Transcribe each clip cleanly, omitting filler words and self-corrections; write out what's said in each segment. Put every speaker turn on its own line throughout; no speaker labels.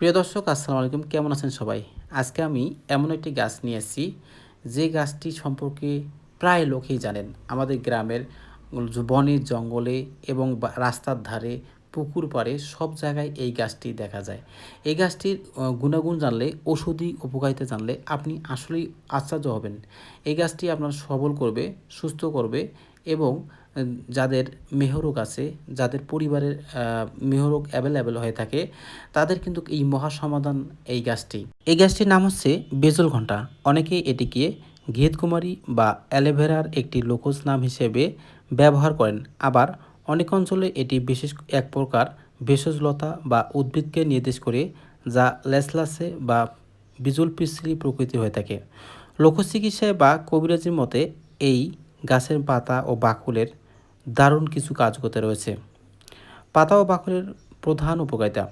প্রিয় দর্শক আসসালামু আলাইকুম, কেমন আছেন সবাই? আজকে আমি এমন একটি গাছ নিয়ে এসেছি যে গাছটি সম্পর্কে প্রায় লোকেই জানেন। আমাদের গ্রামের বনে জঙ্গলে এবং রাস্তার ধারে পুকুর পাড়ে সব জায়গায় এই গাছটি দেখা যায়। এই গাছটির গুণাগুণ জানলে, ঔষধি উপকারিতা জানলে আপনি আসলেই আশ্চর্য হবেন। এই গাছটি আপনার সবল করবে, সুস্থ করবে এবং যাদের মেহরোগ আছে, যাদের পরিবারের মেহরোগ অ্যাভেলেবেল হয়ে থাকে, তাদের কিন্তু এই মহা সমাধান এই গাছটি। এই গাছটির নাম হচ্ছে বেজল ঘণ্টা। অনেকেই এটিকে ঘিতকুমারী বা অ্যালোভেরার একটি লোকজ নাম হিসেবে ব্যবহার করেন। আবার অনেক অঞ্চলে এটি বিশেষ এক প্রকার ভেষজ লতা বা উদ্ভিদকে নির্দেশ করে, যা লেসলাসে বা বিজল পিচ্ছিলি প্রকৃতি হয়ে থাকে। লোকচিকিৎসায় বা কবিরাজির মতে এই গাছের পাতা ও বাকলের দারুণ কিছু কার্যকতা রয়েছে। পাতা ও বাকলের প্রধান উপকারিতা: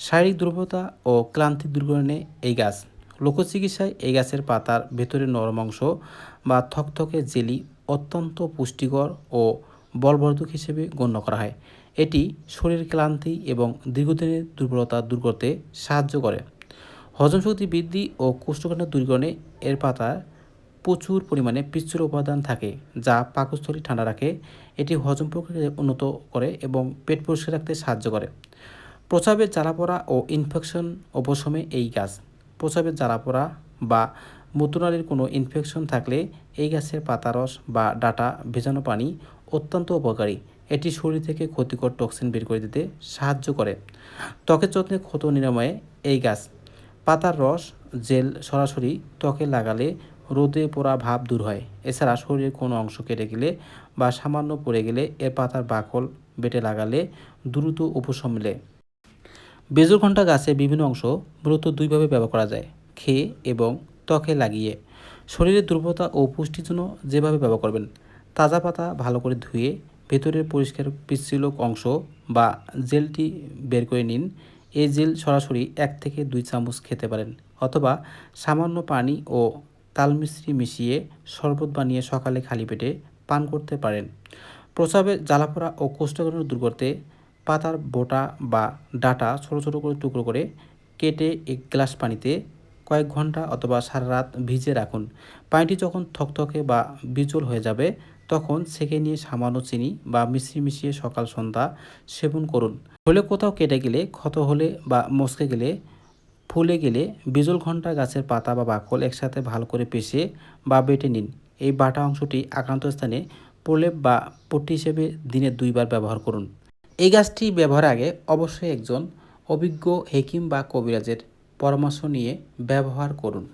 শারীরিক দুর্বলতা ও ক্লান্তি দূরীকরণে এই গাছ। লোকচিকিৎসায় এই গাছের পাতার ভেতরের নরম অংশ বা থকথকে জেলি অত্যন্ত পুষ্টিকর ও বলবর্ধক হিসেবে গণ্য করা হয়। এটি শরীরের ক্লান্তি এবং দীর্ঘদিনের দুর্বলতা দূর করতে সাহায্য করে। হজম শক্তি বৃদ্ধি ও কোষ্ঠকাঠিন্য দূরীকরণে এর পাতায় প্রচুর পরিমাণে পিচ্ছিল উপাদান থাকে, যা পাকস্থলী ঠান্ডা রাখে। এটি হজম প্রক্রিয়া উন্নত করে এবং পেট পরিষ্কার রাখতে সাহায্য করে। প্রস্রাবের জ্বালাপোড়া ও ইনফেকশন উপশমে এই গাছ। প্রস্রাবের জ্বালাপোড়া বা মূত্রনালীর কোনো ইনফেকশন থাকলে এই গাছের পাতারস বা ডাঁটা ভেজানো পানি অত্যন্ত উপকারী। এটি শরীর থেকে ক্ষতিকর টক্সিন বের করে দিতে সাহায্য করে। ত্বকের যত্নে ক্ষত নিরাময়ে এই গাছ। পাতার রস জেল সরাসরি ত্বকে লাগালে রোদে পোড়া ভাব দূর হয়। এছাড়া শরীরের কোনো অংশ কেটে গেলে বা সামান্য পড়ে গেলে এর পাতার বাকল বেটে লাগালে দ্রুত উপশম মেলে। বেজর ঘণ্টা গাছের বিভিন্ন অংশ মূলত দুইভাবে ব্যবহার করা যায়: খেয়ে এবং ত্বকে লাগিয়ে। শরীরের দুর্বলতা ও পুষ্টির জন্য যেভাবে ব্যবহার করবেন: তাজা পাতা ভালো করে ধুয়ে ভেতরের পরিষ্কার পিচ্ছিল অংশ বা জেলটি বের করে নিন। এই জেল সরাসরি 1 থেকে 2 চামচ খেতে পারেন, অথবা সামান্য পানি ও তালমিশ্রি মিশিয়ে শরবত বানিয়ে সকালে খালি পেটে পান করতে পারেন। প্রস্রাবের জ্বালাপোড়া ও কোষ্ঠকাঠিন্য দূর করতে পাতার বোটা বা ডাঁটা ছোট ছোট করে টুকরো করে কেটে 1 গ্লাস পানিতে কয়েক ঘন্টা অথবা সারা রাত ভিজিয়ে রাখুন। পানিটি যখন থকথকে বা বিজল হয়ে যাবে, তখন ছেঁকে নিয়ে সামান্য চিনি বা মিশ্রি মিশিয়ে সকাল সন্ধ্যা সেবন করুন। হলে কোথাও কেটে গেলে, ক্ষত হলে বা মচকে গেলে, ফুলে গেলে বিজল ঘণ্টা গাছের পাতা বা বাকল একসাথে ভালো করে পেষে বা বেটে নিন। এই বাটা অংশটি আক্রান্ত স্থানে প্রলেপ বা পট্টি হিসেবে দিনে 2 বার ব্যবহার করুন। এই গাছটি ব্যবহারের আগে অবশ্যই একজন অভিজ্ঞ হেকিম বা কবিরাজের পরামর্শ নিয়ে ব্যবহার করুন।